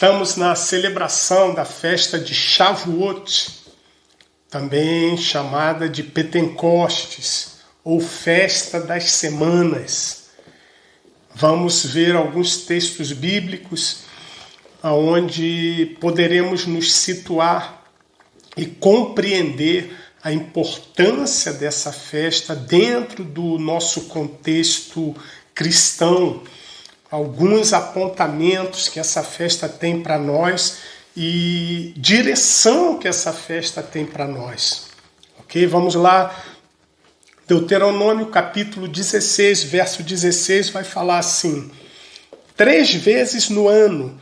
Estamos na celebração da festa de Shavuot, também chamada de Pentecostes, ou Festa das Semanas. Vamos ver alguns textos bíblicos onde poderemos nos situar e compreender a importância dessa festa dentro do nosso contexto cristão. Alguns apontamentos que essa festa tem para nós e direção que essa festa tem para nós. Ok? Vamos lá. Deuteronômio capítulo 16, verso 16 vai falar assim: 3 vezes no ano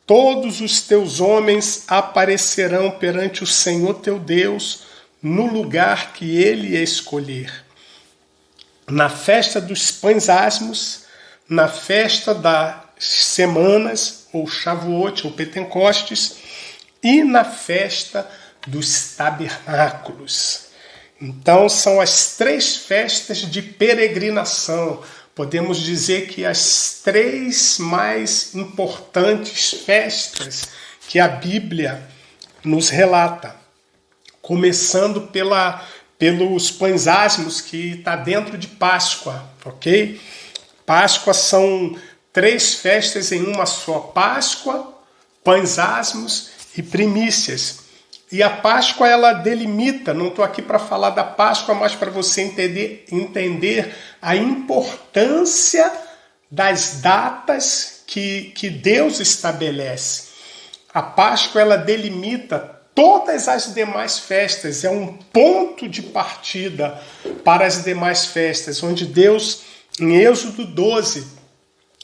todos os teus homens aparecerão perante o Senhor teu Deus no lugar que ele escolher. Na festa dos pães asmos, na festa das semanas, ou Shavuot, ou Pentecostes, e na festa dos tabernáculos. Então, são as 3 festas de peregrinação. Podemos dizer que as 3 mais importantes festas que a Bíblia nos relata. Começando pelos pães asmos, que está dentro de Páscoa, ok? Páscoa são 3 festas em uma só: Páscoa, pães asmos e primícias. E a Páscoa, ela delimita, não estou aqui para falar da Páscoa, mas para você entender a importância das datas que Deus estabelece. A Páscoa, ela delimita todas as demais festas, é um ponto de partida para as demais festas, onde Deus, em Êxodo 12,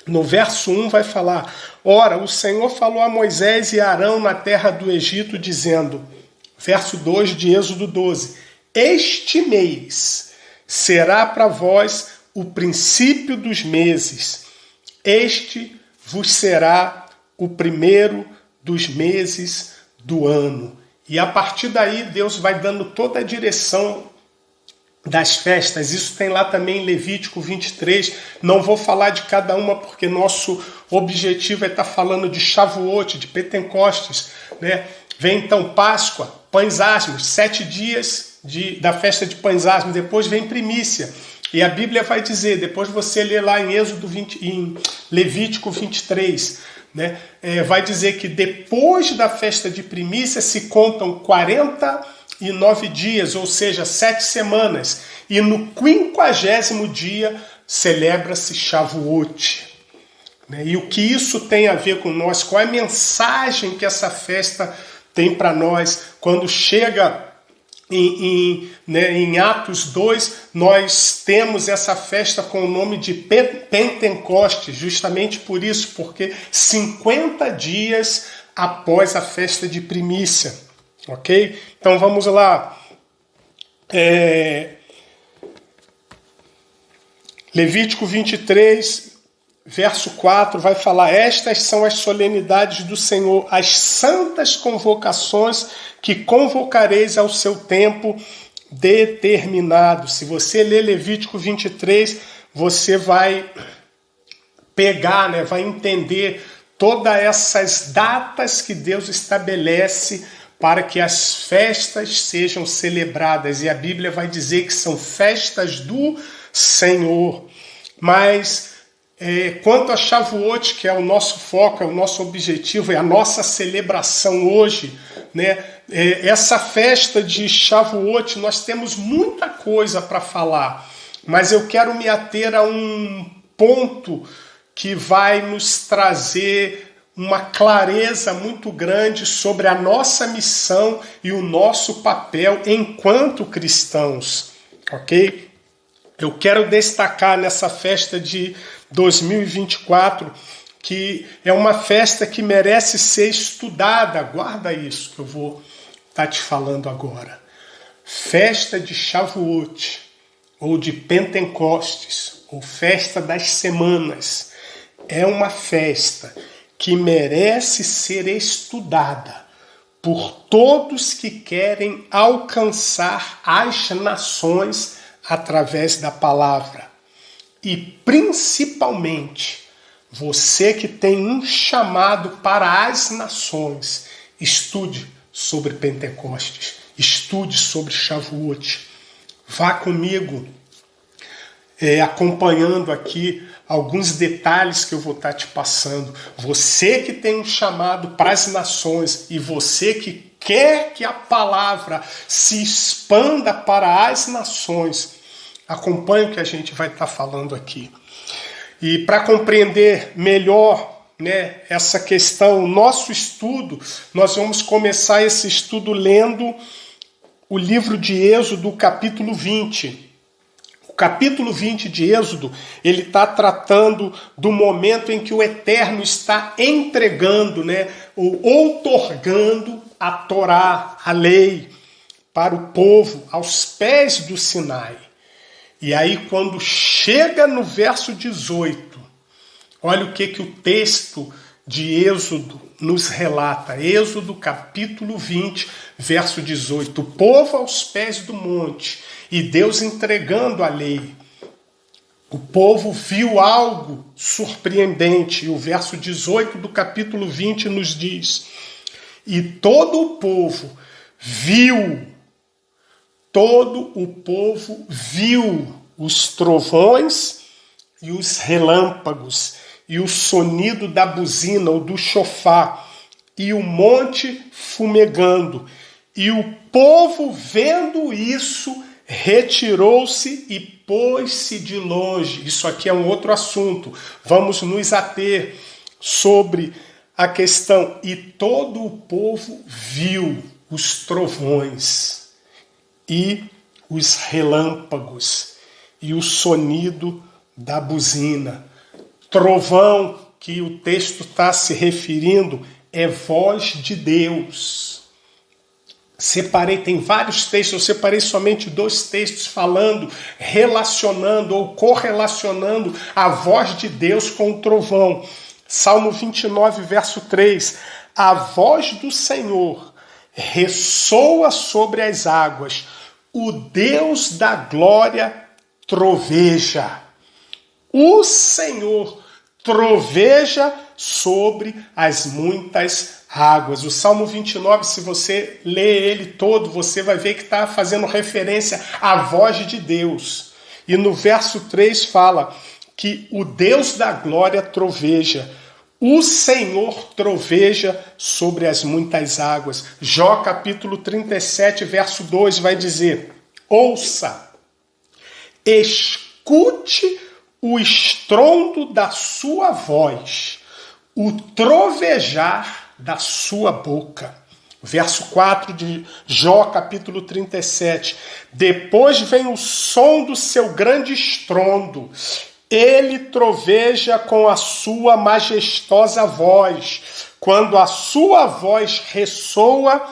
no verso 1, vai falar: ora, o Senhor falou a Moisés e a Arão na terra do Egito, dizendo, verso 2 de Êxodo 12, este mês será para vós o princípio dos meses, este vos será o primeiro dos meses do ano. E a partir daí Deus vai dando toda a direção das festas. Isso tem lá também em Levítico 23. Não vou falar de cada uma porque nosso objetivo é estar falando de Shavuot, de Pentecostes, né? Vem então Páscoa, pães asmos, 7 dias da festa de pães asmos. Depois vem primícia. E a Bíblia vai dizer, depois você lê lá em Levítico 23, né? Vai dizer que depois da festa de primícia se contam 49 dias, ou seja, 7 semanas. E no 50º dia celebra-se Shavuot. E o que isso tem a ver com nós? Qual é a mensagem que essa festa tem para nós? Quando chega em Atos 2, nós temos essa festa com o nome de Pentecostes, justamente por isso, porque 50 dias após a festa de primícia. Ok? Então vamos lá. Levítico 23, verso 4, vai falar: estas são as solenidades do Senhor, as santas convocações que convocareis ao seu tempo determinado. Se você ler Levítico 23, você vai pegar, né, vai entender todas essas datas que Deus estabelece para que as festas sejam celebradas. E a Bíblia vai dizer que são festas do Senhor. Mas quanto a Shavuot, que é o nosso foco, é o nosso objetivo, é a nossa celebração hoje, né? Essa festa de Shavuot, nós temos muita coisa para falar, mas eu quero me ater a um ponto que vai nos trazer uma clareza muito grande sobre a nossa missão e o nosso papel enquanto cristãos, ok? Eu quero destacar nessa festa de 2024 que é uma festa que merece ser estudada. Guarda isso que eu vou estar te falando agora. Festa de Shavuot, ou de Pentecostes, ou festa das semanas, é uma festa que merece ser estudada por todos que querem alcançar as nações através da palavra. E principalmente Você que tem um chamado para as nações, estude sobre Pentecostes, estude sobre Shavuot. Vá comigo, acompanhando aqui alguns detalhes que eu vou estar te passando. Você que tem um chamado para as nações e você que quer que a palavra se expanda para as nações, acompanhe o que a gente vai estar falando aqui. E para compreender melhor, essa questão, o nosso estudo, nós vamos começar esse estudo lendo o livro de Êxodo, capítulo 20. O capítulo 20 de Êxodo, ele está tratando do momento em que o Eterno está entregando, ou outorgando a Torá, a lei, para o povo, aos pés do Sinai. E aí, quando chega no verso 18, olha o que o texto de Êxodo nos relata. Êxodo, capítulo 20, verso 18. O povo aos pés do monte e Deus entregando a lei. O povo viu algo surpreendente. E o verso 18 do capítulo 20 nos diz: e todo o povo viu os trovões e os relâmpagos e o sonido da buzina ou do chofar e o monte fumegando. E o povo, vendo isso, retirou-se e pôs-se de longe. Isso aqui é um outro assunto. Vamos nos ater sobre a questão. E todo o povo viu os trovões e os relâmpagos e o sonido da buzina. Trovão, que o texto está se referindo, é voz de Deus. Tem vários textos, eu separei somente 2 textos falando, relacionando ou correlacionando a voz de Deus com o trovão. Salmo 29, verso 3. A voz do Senhor ressoa sobre as águas, o Deus da glória troveja. O Senhor troveja sobre as muitas águas. O Salmo 29, se você ler ele todo, você vai ver que está fazendo referência à voz de Deus. E no verso 3 fala que o Deus da glória troveja. O Senhor troveja sobre as muitas águas. Jó capítulo 37, verso 2 vai dizer: ouça, escute o estrondo da sua voz, o trovejar da sua boca. Verso 4 de Jó capítulo 37. Depois vem o som do seu grande estrondo. Ele troveja com a sua majestosa voz. Quando a sua voz ressoa,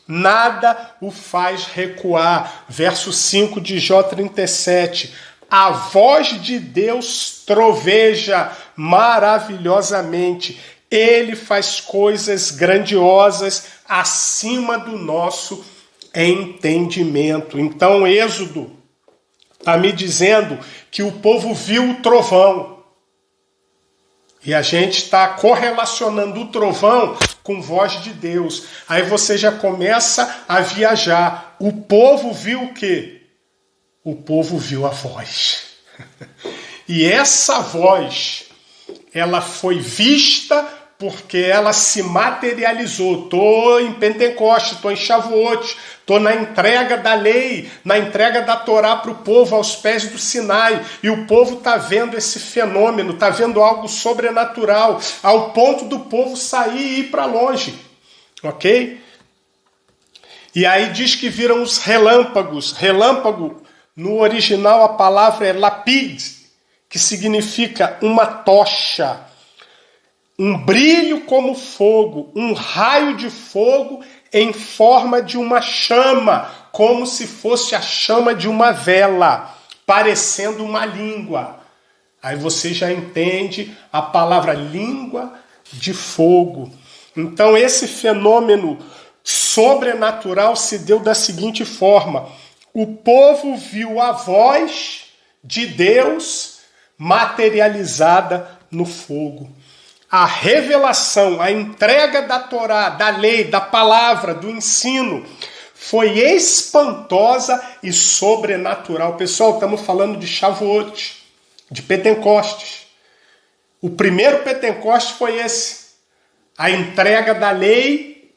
nada o faz recuar. Verso 5 de Jó 37. A voz de Deus troveja maravilhosamente. Ele faz coisas grandiosas acima do nosso entendimento. Então, Êxodo está me dizendo que o povo viu o trovão. E a gente está correlacionando o trovão com voz de Deus. Aí você já começa a viajar. O povo viu o quê? O povo viu a voz. E essa voz, ela foi vista porque ela se materializou. Estou em Pentecostes, estou em Shavuot, estou na entrega da lei, na entrega da Torá para o povo aos pés do Sinai. E o povo está vendo esse fenômeno, está vendo algo sobrenatural, ao ponto do povo sair e ir para longe. Ok? E aí diz que viram os relâmpagos. Relâmpago, no original a palavra é lapid, que significa uma tocha. Um brilho como fogo, um raio de fogo em forma de uma chama, como se fosse a chama de uma vela, parecendo uma língua. Aí você já entende a palavra língua de fogo. Então esse fenômeno sobrenatural se deu da seguinte forma: o povo viu a voz de Deus materializada no fogo. A revelação, a entrega da Torá, da lei, da palavra, do ensino, foi espantosa e sobrenatural. Pessoal, estamos falando de Shavuot, de Pentecostes. O primeiro Pentecostes foi esse. A entrega da lei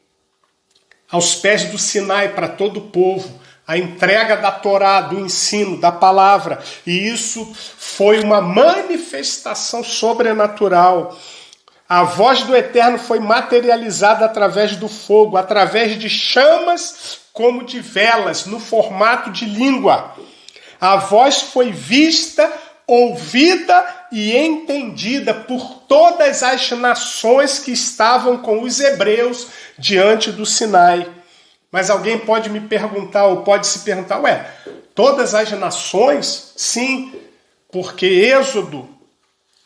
aos pés do Sinai para todo o povo. A entrega da Torá, do ensino, da palavra. E isso foi uma manifestação sobrenatural. A voz do Eterno foi materializada através do fogo, através de chamas como de velas, no formato de língua. A voz foi vista, ouvida e entendida por todas as nações que estavam com os hebreus diante do Sinai. Mas alguém pode me perguntar, ou pode se perguntar, todas as nações? Sim, porque Êxodo,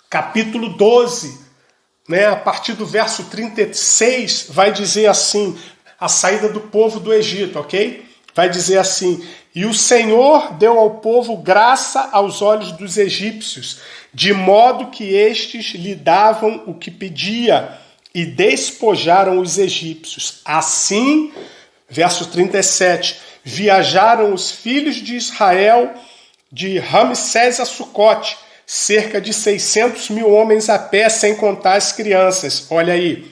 capítulo 12, a partir do verso 36, vai dizer assim, a saída do povo do Egito, ok? Vai dizer assim: e o Senhor deu ao povo graça aos olhos dos egípcios, de modo que estes lhe davam o que pedia, e despojaram os egípcios. Assim, verso 37, viajaram os filhos de Israel de Ramsés a Sucote, cerca de 600 mil homens a pé, sem contar as crianças. Olha aí.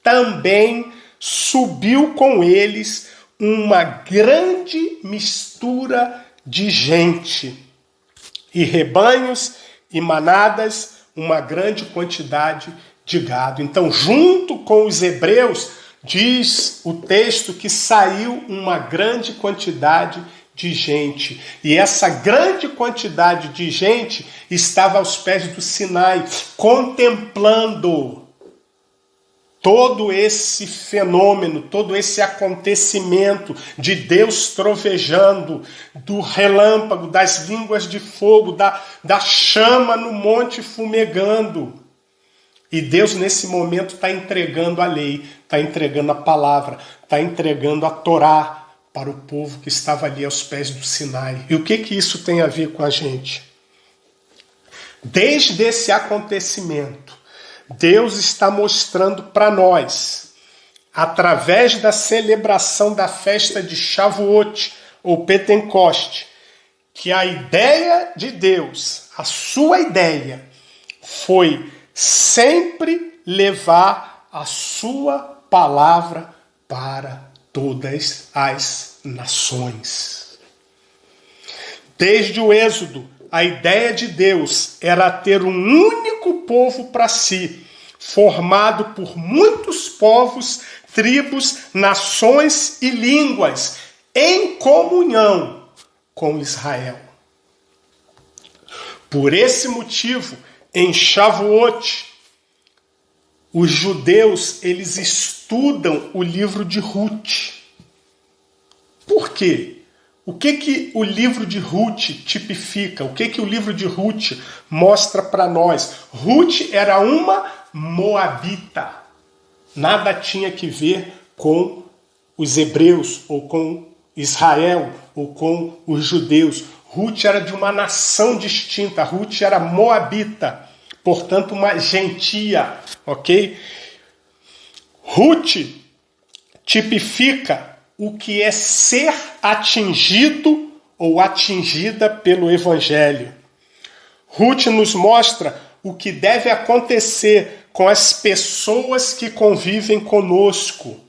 Também subiu com eles uma grande mistura de gente, e rebanhos e manadas, uma grande quantidade de gado. Então, junto com os hebreus, diz o texto que saiu uma grande quantidade de gente. E essa grande quantidade de gente estava aos pés do Sinai, contemplando todo esse fenômeno, todo esse acontecimento de Deus trovejando, do relâmpago, das línguas de fogo, da chama no monte fumegando. E Deus, nesse momento, está entregando a lei, está entregando a palavra, está entregando a Torá para o povo que estava ali aos pés do Sinai. E o que isso tem a ver com a gente? Desde esse acontecimento, Deus está mostrando para nós, através da celebração da festa de Shavuot, ou Pentecoste, que a ideia de Deus, a sua ideia, foi sempre levar a sua palavra para todas as nações. Desde o Êxodo, a ideia de Deus era ter um único povo para si, formado por muitos povos, tribos, nações e línguas, em comunhão com Israel. Por esse motivo, em Shavuot, os judeus, eles estudam o livro de Ruth. Por quê? O que o livro de Ruth tipifica? O que o livro de Ruth mostra para nós? Ruth era uma moabita. Nada tinha que ver com os hebreus, ou com Israel, ou com os judeus. Ruth era de uma nação distinta. Ruth era moabita, portanto uma gentia, ok? Ruth tipifica o que é ser atingido ou atingida pelo Evangelho. Ruth nos mostra o que deve acontecer com as pessoas que convivem conosco.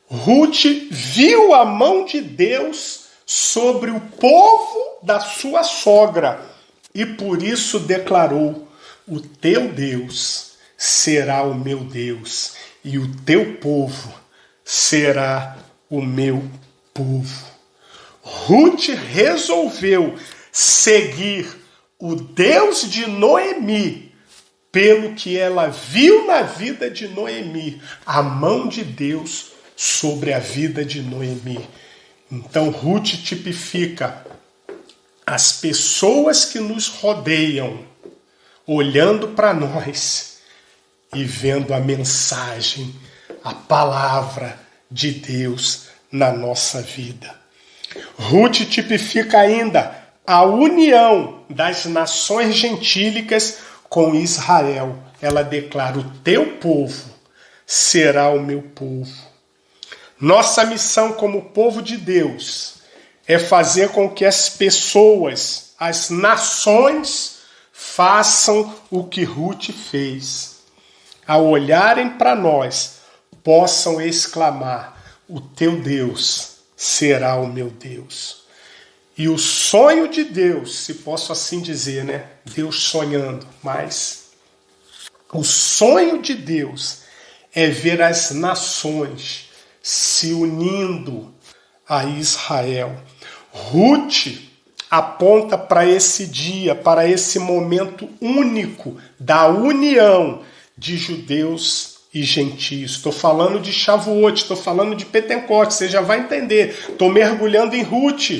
Ruth viu a mão de Deus sobre o povo da sua sogra e por isso declarou: o teu Deus será o meu Deus e o teu povo será o meu povo. Ruth resolveu seguir o Deus de Noemi, pelo que ela viu na vida de Noemi, a mão de Deus sobre a vida de Noemi. Então Ruth tipifica as pessoas que nos rodeiam, olhando para nós e vendo a mensagem, a palavra de Deus na nossa vida. Ruth tipifica ainda a união das nações gentílicas com Israel. Ela declara: o teu povo será o meu povo. Nossa missão como povo de Deus é fazer com que as pessoas, as nações, façam o que Ruth fez. Ao olharem para nós, possam exclamar: o teu Deus será o meu Deus. E o sonho de Deus, se posso assim dizer, né? Deus sonhando, mas o sonho de Deus é ver as nações se unindo a Israel. Ruth aponta para esse dia, para esse momento único da união de judeus e gentios. Estou falando de Shavuot, estou falando de Pentecostes, você já vai entender. Estou mergulhando em Ruth.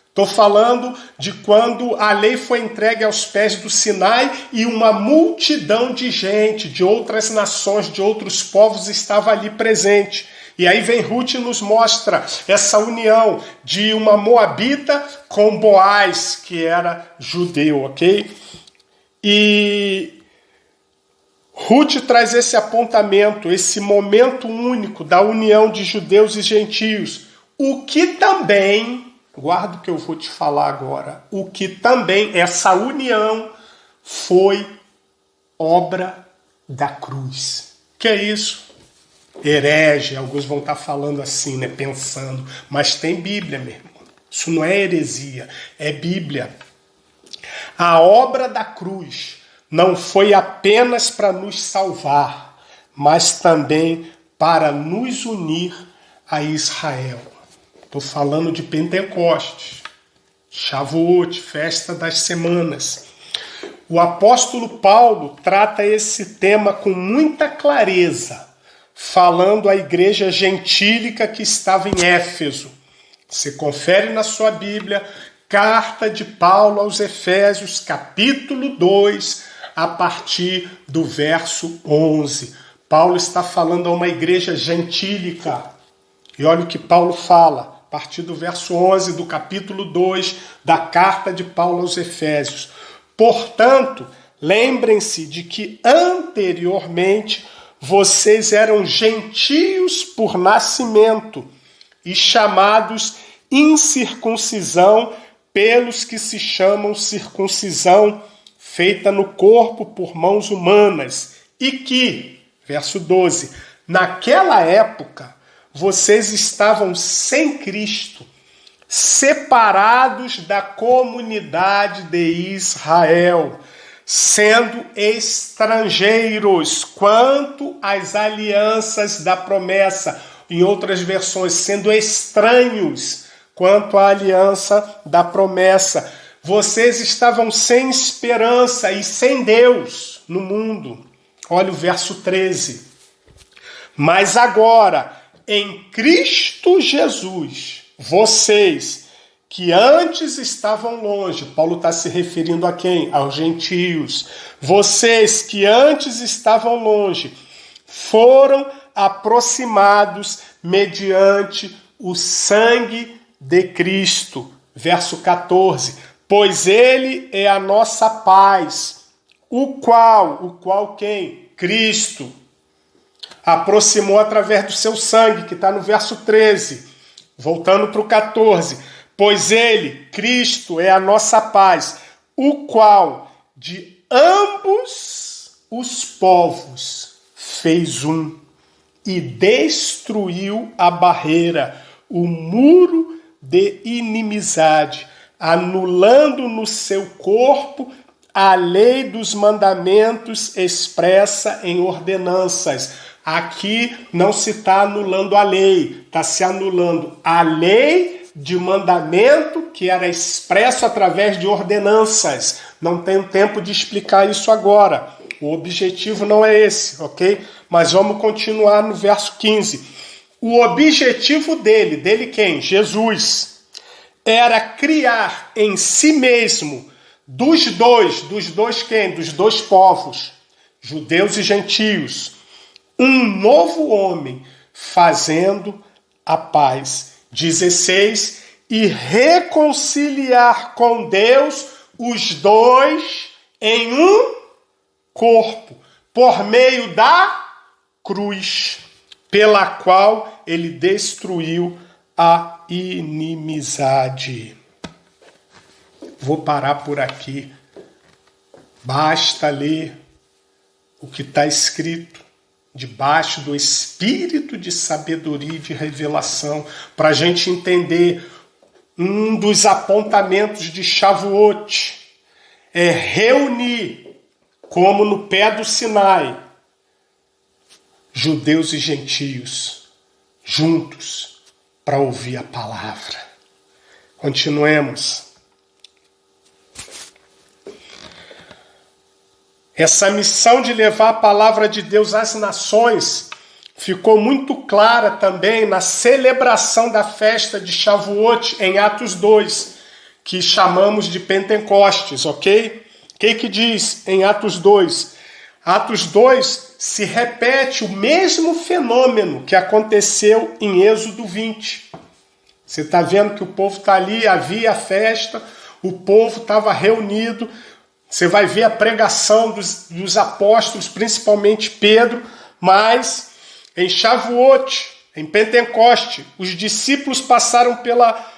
Estou falando de quando a lei foi entregue aos pés do Sinai e uma multidão de gente, de outras nações, de outros povos estava ali presente. E aí vem Ruth e nos mostra essa união de uma moabita com Boaz, que era judeu, ok? E Ruth traz esse apontamento, esse momento único da união de judeus e gentios, o que também, guarda o que eu vou te falar agora, o que também, essa união foi obra da cruz. Que é isso? Herege, alguns vão estar falando assim, né, pensando, mas tem Bíblia, meu irmão. Isso não é heresia, é Bíblia. A obra da cruz não foi apenas para nos salvar, mas também para nos unir a Israel. Estou falando de Pentecostes, Shavuot, festa das semanas. O apóstolo Paulo trata esse tema com muita clareza, falando à igreja gentílica que estava em Éfeso. Você confere na sua Bíblia, carta de Paulo aos Efésios, capítulo 2, a partir do verso 11. Paulo está falando a uma igreja gentílica. E olha o que Paulo fala, a partir do verso 11 do capítulo 2 da carta de Paulo aos Efésios. Portanto, lembrem-se de que anteriormente vocês eram gentios por nascimento e chamados incircuncisão pelos que se chamam circuncisão feita no corpo por mãos humanas, e que, verso 12, naquela época vocês estavam sem Cristo, separados da comunidade de Israel, sendo estrangeiros quanto às alianças da promessa. Em outras versões, sendo estranhos quanto à aliança da promessa. Vocês estavam sem esperança e sem Deus no mundo. Olha o verso 13. Mas agora, em Cristo Jesus, vocês que antes estavam longe, Paulo está se referindo a quem? Aos gentios. Vocês que antes estavam longe, foram aproximados mediante o sangue de Cristo. Verso 14. Pois ele é a nossa paz, o qual quem? Cristo. Aproximou através do seu sangue, que está no verso 13. Voltando para o 14. Pois ele, Cristo, é a nossa paz, o qual de ambos os povos fez um e destruiu a barreira, o muro de inimizade, anulando no seu corpo a lei dos mandamentos expressa em ordenanças. Aqui não se está anulando a lei, está se anulando a lei de mandamento que era expresso através de ordenanças. Não tenho tempo de explicar isso agora. O objetivo não é esse, ok? Mas vamos continuar no verso 15. O objetivo dele quem? Jesus, era criar em si mesmo, dos dois quem? Dos dois povos, judeus e gentios, um novo homem, fazendo a paz. 16. E reconciliar com Deus os dois em um corpo, por meio da cruz, pela qual ele destruiu a inimizade. Vou parar por aqui. Basta ler o que está escrito debaixo do espírito de sabedoria e de revelação, para a gente entender um dos apontamentos de Shavuot é reunir, como no pé do Sinai, judeus e gentios juntos para ouvir a palavra. Continuemos. Essa missão de levar a palavra de Deus às nações ficou muito clara também na celebração da festa de Shavuot em Atos 2, que chamamos de Pentecostes, ok? O que diz em Atos 2? Atos 2 se repete o mesmo fenômeno que aconteceu em Êxodo 20. Você está vendo que o povo está ali, havia a festa, o povo estava reunido. Você vai ver a pregação dos apóstolos, principalmente Pedro, mas em Shavuot, em Pentecoste, os discípulos passaram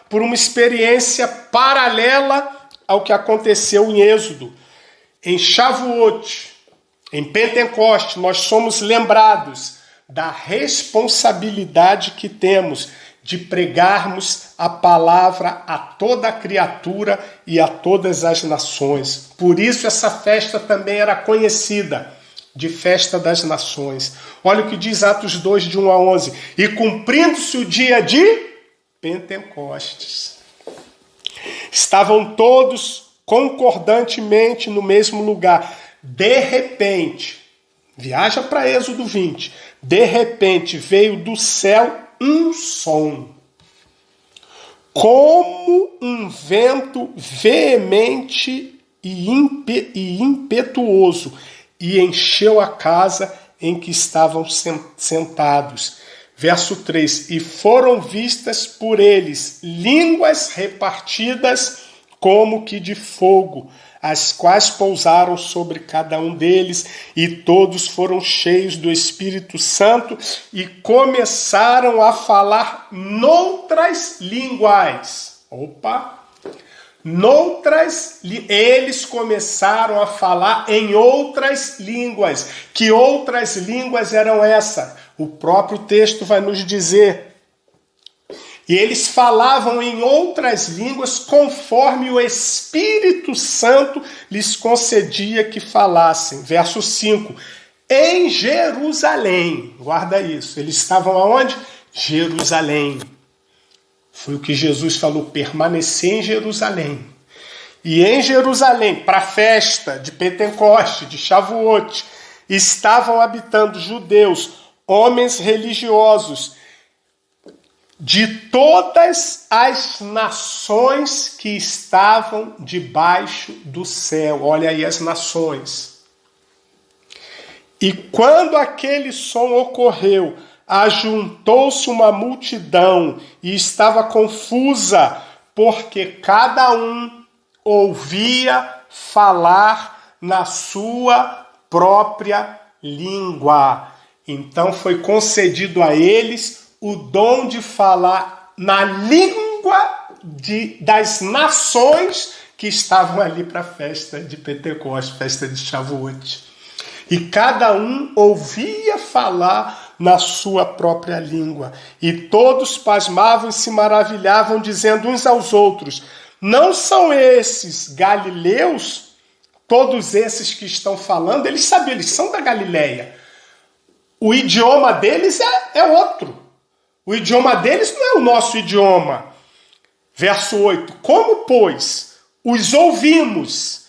por uma experiência paralela ao que aconteceu em Êxodo. Em Shavuot, em Pentecoste, nós somos lembrados da responsabilidade que temos de pregarmos a palavra a toda a criatura e a todas as nações. Por isso essa festa também era conhecida de festa das nações. Olha o que diz Atos 2, de 1 a 11. E cumprindo-se o dia de Pentecostes, estavam todos concordantemente no mesmo lugar. De repente, viaja para Êxodo 20, de repente veio do céu um som, como um vento veemente e impetuoso, e encheu a casa em que estavam sentados. Verso 3, e foram vistas por eles línguas repartidas como que de fogo, as quais pousaram sobre cada um deles, e todos foram cheios do Espírito Santo e começaram a falar noutras línguas. Eles começaram a falar em outras línguas. Que outras línguas eram essas? O próprio texto vai nos dizer. E eles falavam em outras línguas conforme o Espírito Santo lhes concedia que falassem. Verso 5. Em Jerusalém. Guarda isso. Eles estavam aonde? Jerusalém. Foi o que Jesus falou, permanecer em Jerusalém. E em Jerusalém, para a festa de Pentecoste, de Shavuot, estavam habitando judeus, homens religiosos, de todas as nações que estavam debaixo do céu. Olha aí as nações. E quando aquele som ocorreu, ajuntou-se uma multidão e estava confusa, porque cada um ouvia falar na sua própria língua. Então foi concedido a eles o dom de falar na língua das nações que estavam ali para a festa de Pentecostes, festa de Shavuot. E cada um ouvia falar na sua própria língua. E todos pasmavam e se maravilhavam, dizendo uns aos outros, não são esses galileus? Todos esses que estão falando, eles sabiam, eles são da Galileia. O idioma deles é outro. O idioma deles não é o nosso idioma. Verso 8. Como, pois, os ouvimos,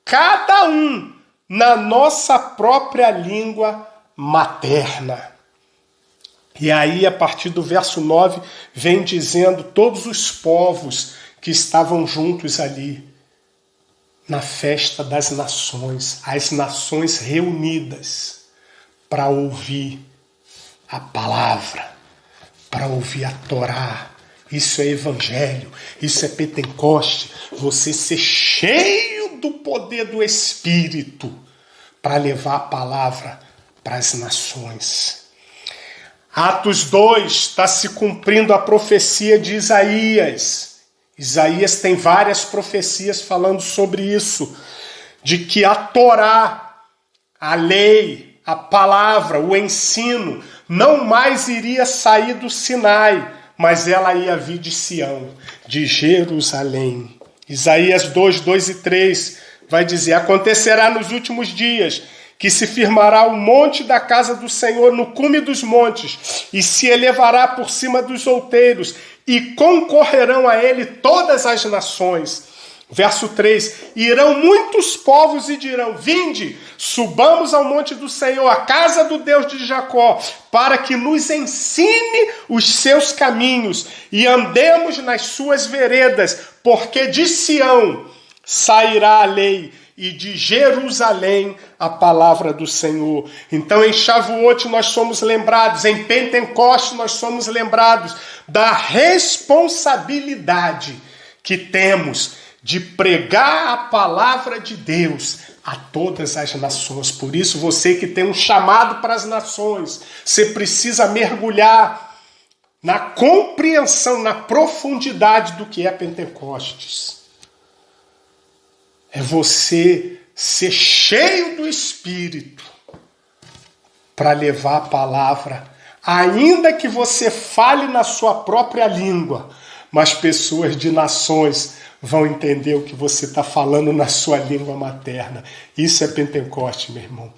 cada um na nossa própria língua materna. E aí, a partir do verso 9, vem dizendo todos os povos que estavam juntos ali na festa das nações, as nações reunidas para ouvir a palavra, para ouvir a Torá. Isso é evangelho, isso é Pentecoste, você ser cheio do poder do Espírito para levar a palavra para as nações. Atos 2 está se cumprindo a profecia de Isaías. Isaías tem várias profecias falando sobre isso, de que a Torá, a lei, a palavra, o ensino, não mais iria sair do Sinai, mas ela ia vir de Sião, de Jerusalém. Isaías 2, 2 e 3 vai dizer: acontecerá nos últimos dias que se firmará o monte da casa do Senhor no cume dos montes, e se elevará por cima dos outeiros, e concorrerão a ele todas as nações. Verso 3, irão muitos povos e dirão: vinde, subamos ao monte do Senhor, a casa do Deus de Jacó, para que nos ensine os seus caminhos e andemos nas suas veredas, porque de Sião sairá a lei e de Jerusalém a palavra do Senhor. Então em Shavuot nós somos lembrados, em Pentecostes nós somos lembrados da responsabilidade que temos de pregar a palavra de Deus a todas as nações. Por isso, você que tem um chamado para as nações, você precisa mergulhar na compreensão, na profundidade do que é Pentecostes. É você ser cheio do Espírito para levar a palavra, ainda que você fale na sua própria língua, mas pessoas de nações vão entender o que você está falando na sua língua materna. Isso é Pentecoste, meu irmão.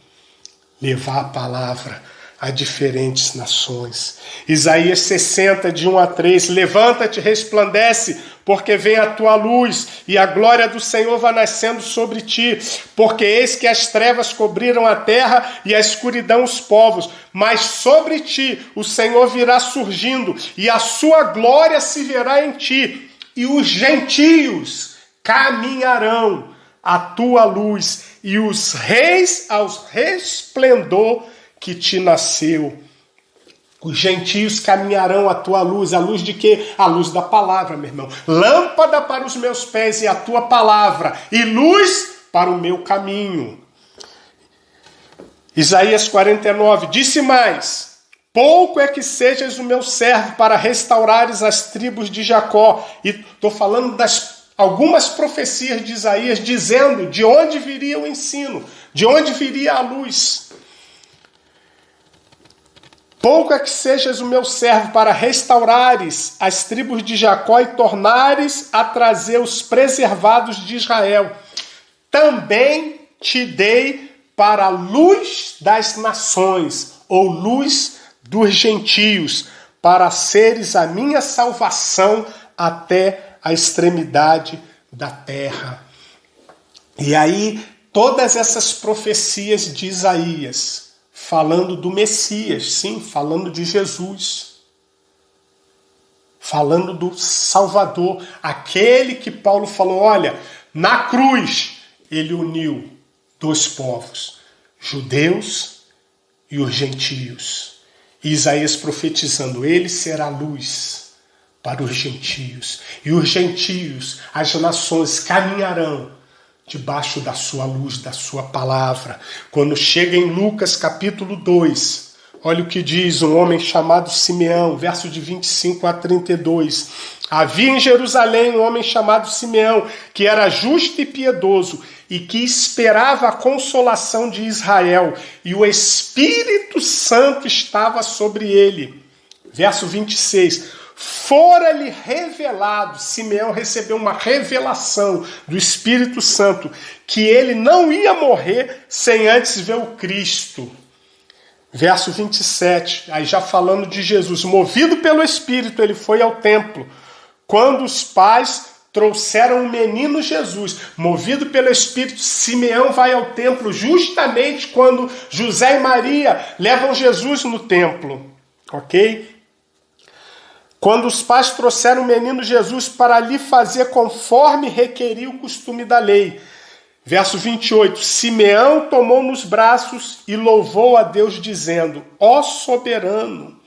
Levar a palavra a diferentes nações. Isaías 60, de 1 a 3. Levanta-te, resplandece, porque vem a tua luz, e a glória do Senhor vai nascendo sobre ti. Porque eis que as trevas cobriram a terra e a escuridão os povos. Mas sobre ti o Senhor virá surgindo, e a sua glória se verá em ti. E os gentios caminharão à tua luz, e os reis ao resplendor que te nasceu. Os gentios caminharão à tua luz. A luz de quê? A luz da palavra, meu irmão. Lâmpada para os meus pés e a tua palavra, e luz para o meu caminho. Isaías 49, disse mais: pouco é que sejas o meu servo para restaurares as tribos de Jacó. E estou falando das algumas profecias de Isaías, dizendo de onde viria o ensino, de onde viria a luz. Pouco é que sejas o meu servo para restaurares as tribos de Jacó e tornares a trazer os preservados de Israel. Também te dei para a luz das nações, ou luz dos gentios, para seres a minha salvação até a extremidade da terra. E aí, todas essas profecias de Isaías, falando do Messias, sim, falando de Jesus, falando do Salvador, aquele que Paulo falou, olha, na cruz ele uniu dois povos, judeus e os gentios. E Isaías profetizando, ele será luz para os gentios, e os gentios, as nações, caminharão debaixo da sua luz, da sua palavra. Quando chega em Lucas capítulo 2, olha o que diz um homem chamado Simeão, verso de 25 a 32. Havia em Jerusalém um homem chamado Simeão, que era justo e piedoso, e que esperava a consolação de Israel, e o Espírito Santo estava sobre ele. Verso 26. Fora-lhe revelado, Simeão recebeu uma revelação do Espírito Santo, que ele não ia morrer sem antes ver o Cristo. Verso 27, aí já falando de Jesus, movido pelo Espírito, ele foi ao templo. Quando os pais trouxeram o menino Jesus, movido pelo Espírito, Simeão vai ao templo justamente quando José e Maria levam Jesus no templo, ok? Quando os pais trouxeram o menino Jesus para lhe fazer conforme requeria o costume da lei. Verso 28, Simeão tomou nos braços e louvou a Deus dizendo, ó soberano,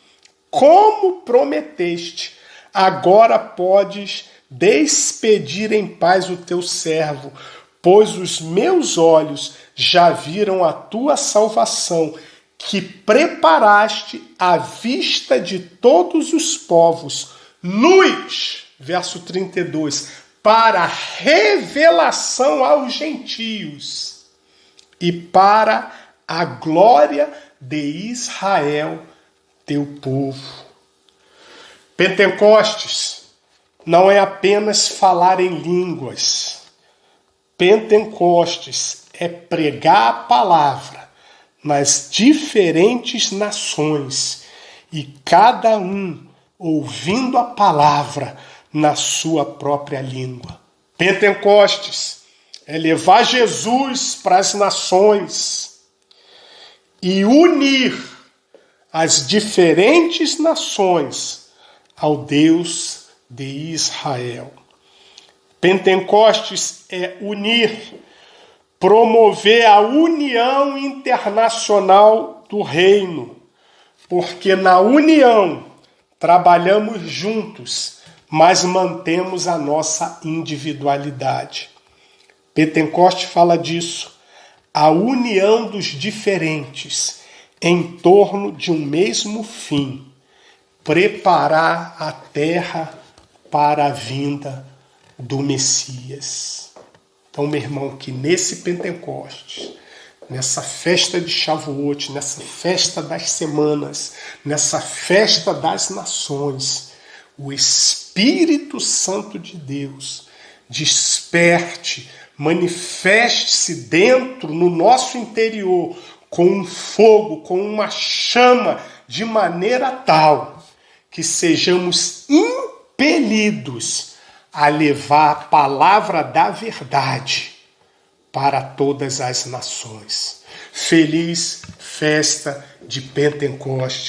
como prometeste, agora podes despedir em paz o teu servo, pois os meus olhos já viram a tua salvação, que preparaste à vista de todos os povos, luz, verso 32, para revelação aos gentios e para a glória de Israel, teu povo. Pentecostes não é apenas falar em línguas. Pentecostes é pregar a palavra nas diferentes nações e cada um ouvindo a palavra na sua própria língua. Pentecostes é levar Jesus para as nações e unir as diferentes nações ao Deus de Israel. Pentecostes é unir, promover a união internacional do reino, porque na união trabalhamos juntos, mas mantemos a nossa individualidade. Pentecostes fala disso, a união dos diferentes em torno de um mesmo fim, preparar a terra para a vinda do Messias. Então, meu irmão, que nesse Pentecostes, nessa festa de Shavuot, nessa festa das semanas, nessa festa das nações, o Espírito Santo de Deus desperte, manifeste-se dentro, no nosso interior, com um fogo, com uma chama, de maneira tal que sejamos impelidos a levar a palavra da verdade para todas as nações. Feliz festa de Pentecostes.